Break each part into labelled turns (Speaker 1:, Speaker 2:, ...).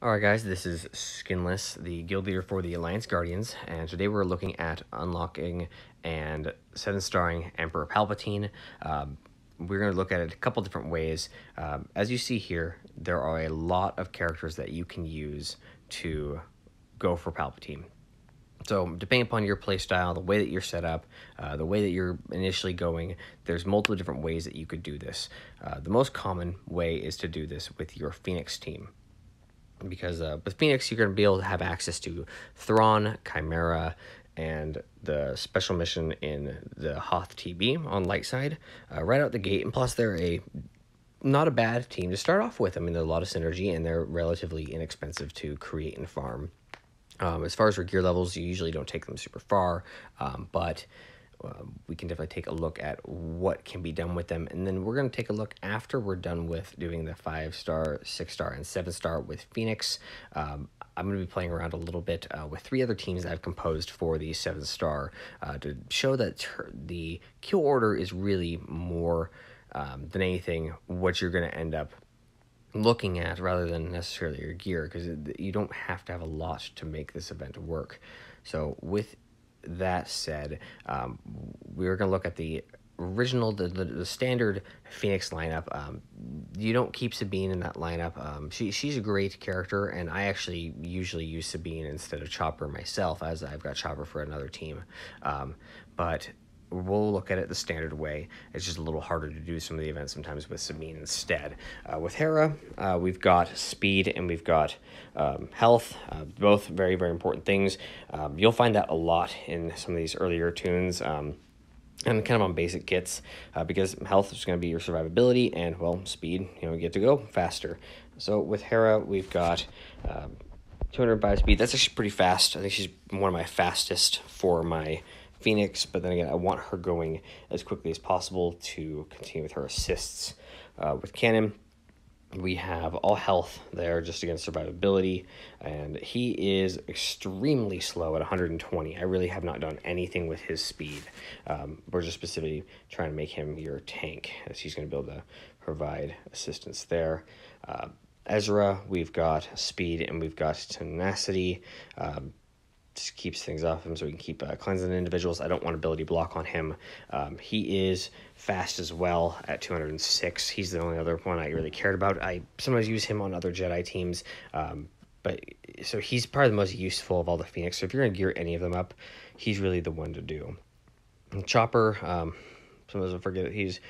Speaker 1: Alright guys, this is Skinless, the guild leader for the Alliance Guardians, and today we're looking at unlocking and 7-starring Emperor Palpatine. We're going to look at it a couple different ways. As you see here, there are a lot of characters that you can use to go for Palpatine. So depending upon your playstyle, the way that you're set up, the way that you're initially going, there's multiple different ways that you could do this. The most common way is to do this with your Phoenix team. Because with Phoenix, you're going to be able to have access to Thrawn, Chimera, and the special mission in the Hoth TB on light side right out the gate. And plus, they're not a bad team to start off with. I mean, there's a lot of synergy, and they're relatively inexpensive to create and farm. As far as your gear levels, you usually don't take them super far, but we can definitely take a look at what can be done with them. And then we're going to take a look after we're done with doing the 5-star, 6-star, and 7-star with Phoenix. I'm going to be playing around a little bit with 3 other teams that I've composed for the 7-star to show that the kill order is really more than anything what you're going to end up looking at rather than necessarily your gear, because you don't have to have a lot to make this event work. So with that said, we're going to look at the original, the standard Phoenix lineup. You don't keep Sabine in that lineup. She's a great character, and I actually usually use Sabine instead of Chopper myself, as I've got Chopper for another team. But we'll look at it the standard way. It's just a little harder to do some of the events sometimes with Sabine instead. With Hera, we've got speed and we've got health, both very, very important things. You'll find that a lot in some of these earlier tunes, and kind of on basic kits, because health is going to be your survivability, and, well, speed, you get to go faster. So with Hera, we've got 205 speed. That's actually pretty fast. I think she's one of my fastest for my Phoenix, but then again, I want her going as quickly as possible to continue with her assists. With Cannon, we have all health there just against survivability, and he is extremely slow at 120. I really have not done anything with his speed. We're just specifically trying to make him your tank, as he's going to be able to provide assistance there. Ezra, we've got speed and we've got tenacity. Just keeps things off him so we can keep cleansing individuals. I don't want ability block on him. He is fast as well at 206. He's the only other one I really cared about. I sometimes use him on other Jedi teams, but so he's probably the most useful of all the Phoenix. So if you're going to gear any of them up, he's really the one to do. And Chopper, sometimes I forget he's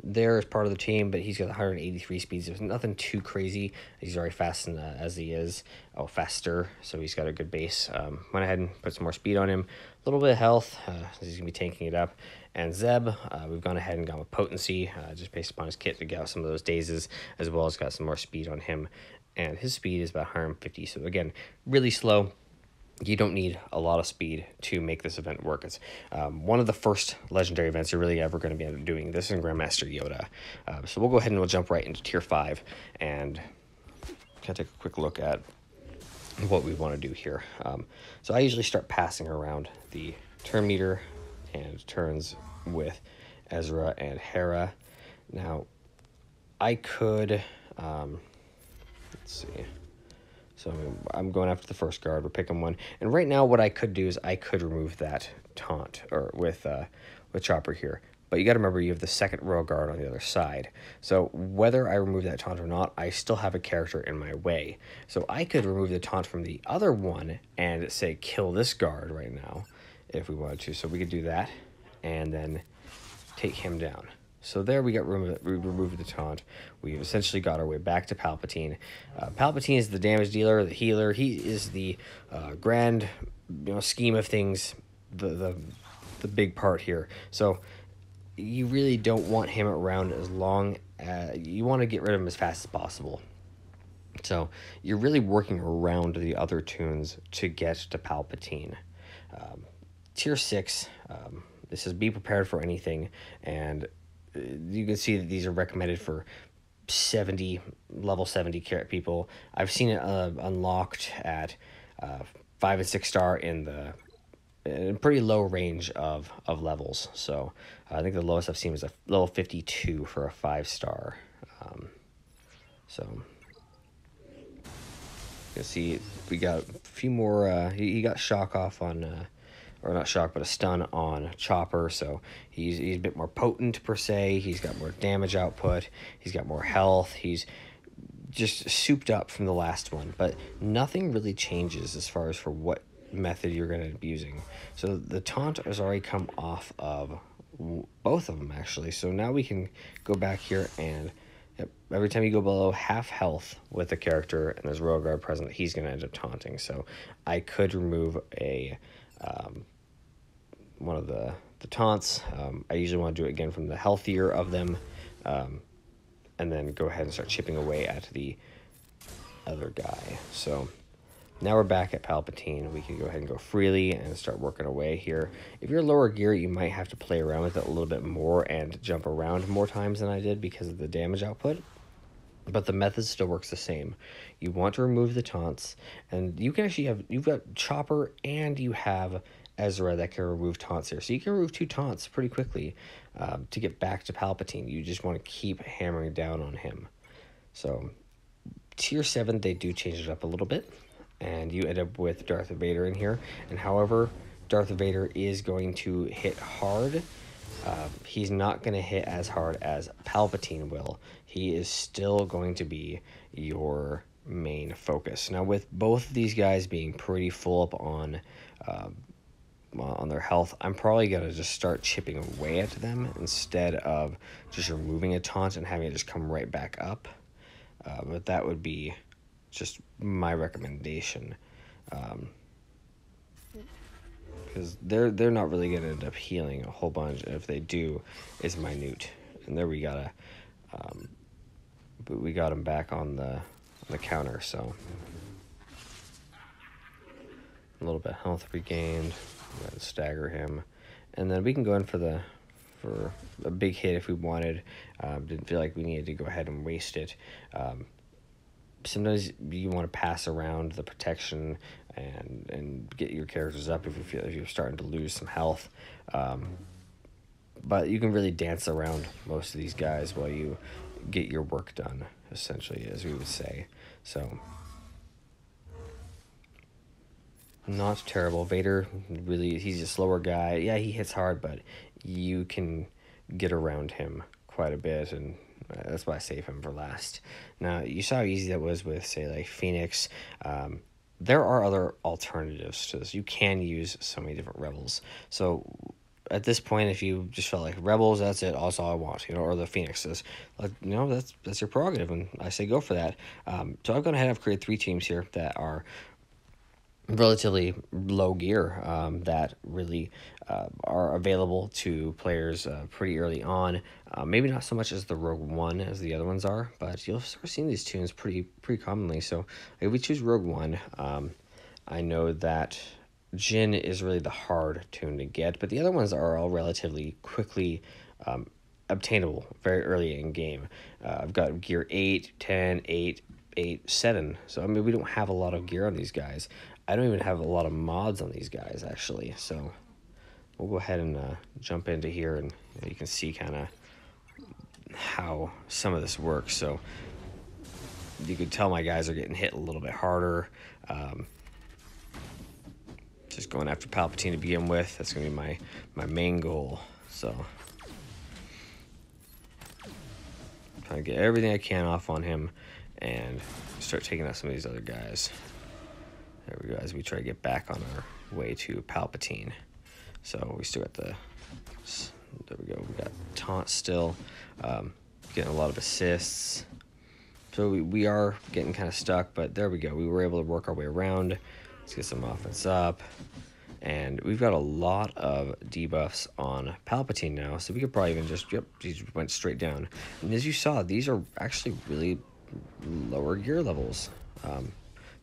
Speaker 1: there as part of the team, but he's got 183 speeds. There's nothing too crazy. He's very fast as he is. Oh, faster, so he's got a good base. Went ahead and put some more speed on him. A little bit of health, he's going to be tanking it up. And Zeb, we've gone ahead and gone with potency, just based upon his kit to get out some of those dazes, as well as got some more speed on him. And his speed is about 150, so again, really slow. You don't need a lot of speed to make this event work. It's one of the first legendary events you're really ever going to be able to doing this in Grandmaster Yoda. So we'll go ahead and we'll jump right into Tier 5 and kind of take a quick look at what we want to do here. So I usually start passing around the turn meter and turns with Ezra and Hera. Now, I could, let's see. So I'm going after the first guard. We're picking one. And right now what I could do is I could remove that taunt or with Chopper here. But you got to remember you have the second royal guard on the other side. So whether I remove that taunt or not, I still have a character in my way. So I could remove the taunt from the other one and say kill this guard right now if we wanted to. So we could do that and then take him down. So there we removed the taunt. We've essentially got our way back to Palpatine. Palpatine is the damage dealer, the healer. He is the grand scheme of things, the big part here. So you really don't want him around as long. You want to get rid of him as fast as possible. So you're really working around the other tunes to get to Palpatine. Tier 6, this is be prepared for anything, and you can see that these are recommended for level 70 people. I've seen it unlocked at 5 and 6-star in a pretty low range of levels. So I think the lowest I've seen was a level 52 for a 5-star. So can see we got a few more. He got shock off on, or not shock, but a stun on Chopper. So he's a bit more potent per se. He's got more damage output. He's got more health. He's just souped up from the last one, but nothing really changes as far as for what method you're going to be using. So the taunt has already come off of both of them actually. So now we can go back here and every time you go below half health with a character and there's royal guard present, he's going to end up taunting. So I could remove a one of the taunts. I usually want to do it again from the healthier of them, and then go ahead and start chipping away at the other guy. So now we're back at Palpatine. We can go ahead and go freely and start working away here. If you're lower gear, you might have to play around with it a little bit more and jump around more times than I did because of the damage output. But the method still works the same. You want to remove the taunts, and you can actually have, you've got Chopper and you have Ezra that can remove taunts here. So you can remove 2 taunts pretty quickly to get back to Palpatine. You just want to keep hammering down on him. So tier 7, they do change it up a little bit, and you end up with Darth Vader in here. And however, Darth Vader is going to hit hard. He's not going to hit as hard as Palpatine will. He is still going to be your main focus. Now, with both of these guys being pretty full up on their health, I'm probably going to just start chipping away at them instead of just removing a taunt and having it just come right back up. But that would be just my recommendation, because they're not really going to end up healing a whole bunch. If they do, it's minute. And there we got but we got him back on the counter. So a little bit of health regained. We got to stagger him, and then we can go in for a big hit if we wanted. Didn't feel like we needed to go ahead and waste it. Sometimes you want to pass around the protection and get your characters up if you feel like you're starting to lose some health. But you can really dance around most of these guys while you get your work done, essentially, as we would say. So not terrible. Vader, really, he's a slower guy. Yeah, he hits hard, but you can get around him quite a bit, and that's why I save him for last. Now, you saw how easy that was with, say, like Phoenix. There are other alternatives to this. You can use so many different rebels. So at this point, if you just felt like rebels, that's it, that's all I want, or the Phoenixes, that's your prerogative, and I say go for that. So I've gone ahead and I've created 3 teams here that are relatively low gear, that really are available to players pretty early on. Maybe not so much as the Rogue One as the other ones are, but you'll start seeing these tunes pretty commonly. So if we choose Rogue One, I know that Jin is really the hard tune to get, but the other ones are all relatively quickly obtainable very early in game. I've got gear 8, 10, 8, 8, 7. So I mean, we don't have a lot of gear on these guys. I don't even have a lot of mods on these guys, actually. So we'll go ahead and jump into here, and you can see kind of how some of this works. So you can tell my guys are getting hit a little bit harder. Just going after Palpatine to begin with. That's going to be my main goal. So trying to get everything I can off on him and start taking out some of these other guys. There we go, as we try to get back on our way to Palpatine. So we still got there we go, we got taunt still, getting a lot of assists. So we are getting kind of stuck, but there we go. We were able to work our way around. Let's get some offense up. And we've got a lot of debuffs on Palpatine now, so we could probably even just, he went straight down. And as you saw, these are actually really lower gear levels.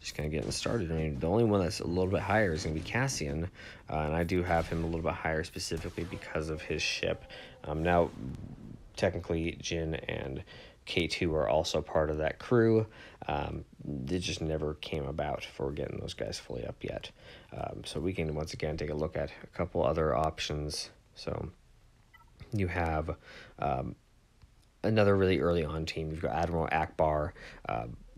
Speaker 1: Just kind of getting started. I mean, the only one that's a little bit higher is going to be Cassian, and I do have him a little bit higher specifically because of his ship. Now, technically, Jin and K2 are also part of that crew. It just never came about for getting those guys fully up yet. So we can once again take a look at a couple other options. So you have another really early on team. You've got Admiral Akbar.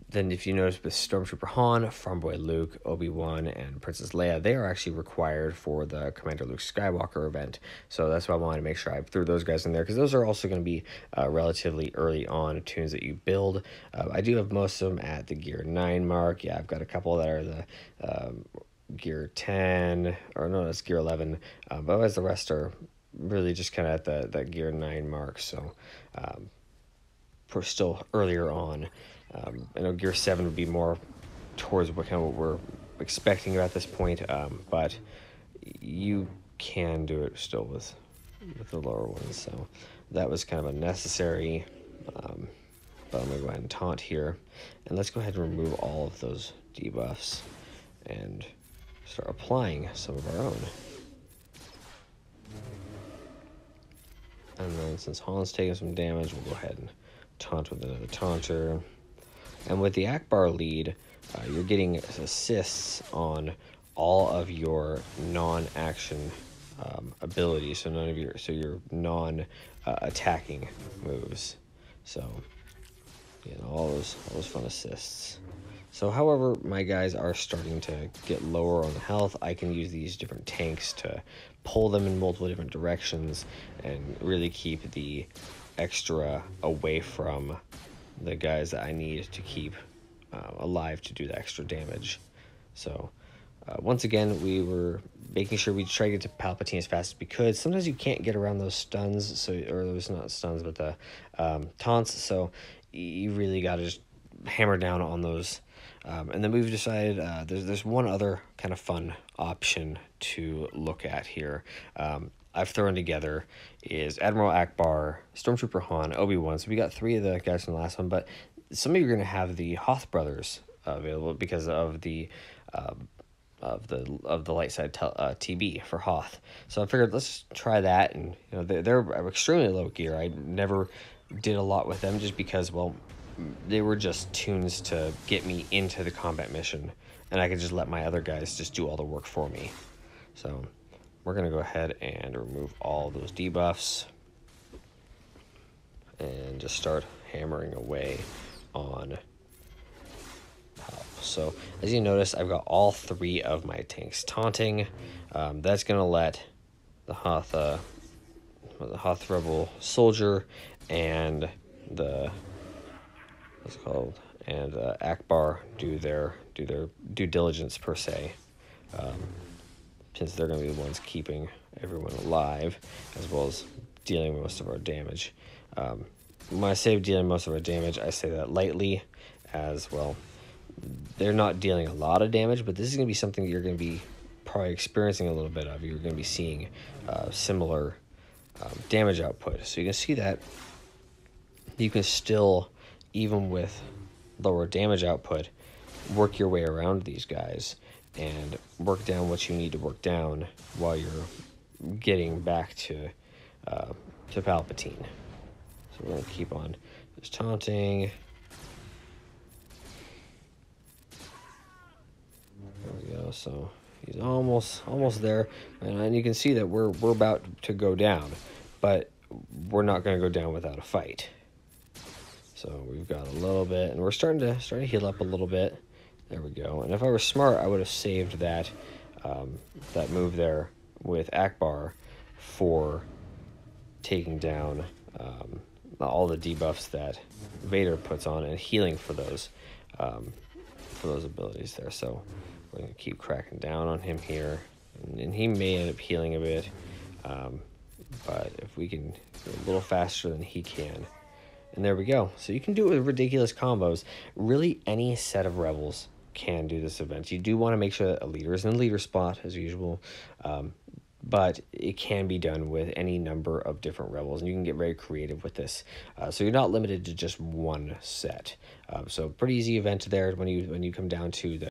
Speaker 1: Then if you notice with Stormtrooper Han, Farm Boy Luke, Obi-Wan, and Princess Leia, they are actually required for the Commander Luke Skywalker event. So that's why I wanted to make sure I threw those guys in there, because those are also going to be relatively early on tunes that you build. I do have most of them at the Gear 9 mark. Yeah, I've got a couple that are the Gear 10, or no, that's Gear 11. But otherwise the rest are really just kind of at the Gear 9 mark. So we're still earlier on. I know Gear 7 would be more towards what we're expecting at this point, but you can do it still with the lower ones. So that was kind of unnecessary. But I'm going to go ahead and taunt here. And let's go ahead and remove all of those debuffs and start applying some of our own. And then since Han's taking some damage, we'll go ahead and taunt with another taunter. And with the Akbar lead, you're getting assists on all of your non-action abilities, so your non-attacking moves. So, all those fun assists. So, however, my guys are starting to get lower on health. I can use these different tanks to pull them in multiple different directions and really keep the extra away from the guys that I need to keep alive to do the extra damage. So once again, we were making sure we try to get to Palpatine as fast as we could. Sometimes you can't get around those stuns, or those not stuns, but the taunts. So you really got to just hammer down on those. And then we've decided there's one other kind of fun option to look at here. I've thrown together is Admiral Akbar, Stormtrooper Han, Obi-Wan. So we got 3 of the guys from the last one, but some of you are going to have the Hoth brothers available because of the light side TB for Hoth. So I figured let's try that, and they're extremely low gear. I never did a lot with them just because, well, they were just tunes to get me into the combat mission, and I could just let my other guys just do all the work for me. So we're going to go ahead and remove all those debuffs and just start hammering away on Palp. So as you notice, I've got all 3 of my tanks taunting. That's going to let the Hoth Rebel Soldier and the Akbar do their due diligence per se. Since they're going to be the ones keeping everyone alive, as well as dealing most of our damage. When I say dealing most of our damage, I say that lightly, as well. They're not dealing a lot of damage, but this is going to be something that you're going to be probably experiencing a little bit of. You're going to be seeing similar damage output. So you can see that you can still, even with lower damage output, work your way around these guys and work down what you need to work down while you're getting back to Palpatine. So we're going to keep on just taunting. There we go. So he's almost there, and you can see that we're about to go down, but we're not going to go down without a fight. So we've got a little bit, and we're starting to heal up a little bit. There we go. And if I were smart, I would have saved that that move there with Akbar for taking down all the debuffs that Vader puts on and healing for those abilities there. So we're going to keep cracking down on him here, and he may end up healing a bit, but if we can go a little faster than he can. And there we go. So you can do it with ridiculous combos. Really, any set of rebels can do this event. You do want to make sure that a leader is in the leader spot, as usual, but it can be done with any number of different rebels, and you can get very creative with this. So you're not limited to just one set. So pretty easy event there when you come down to the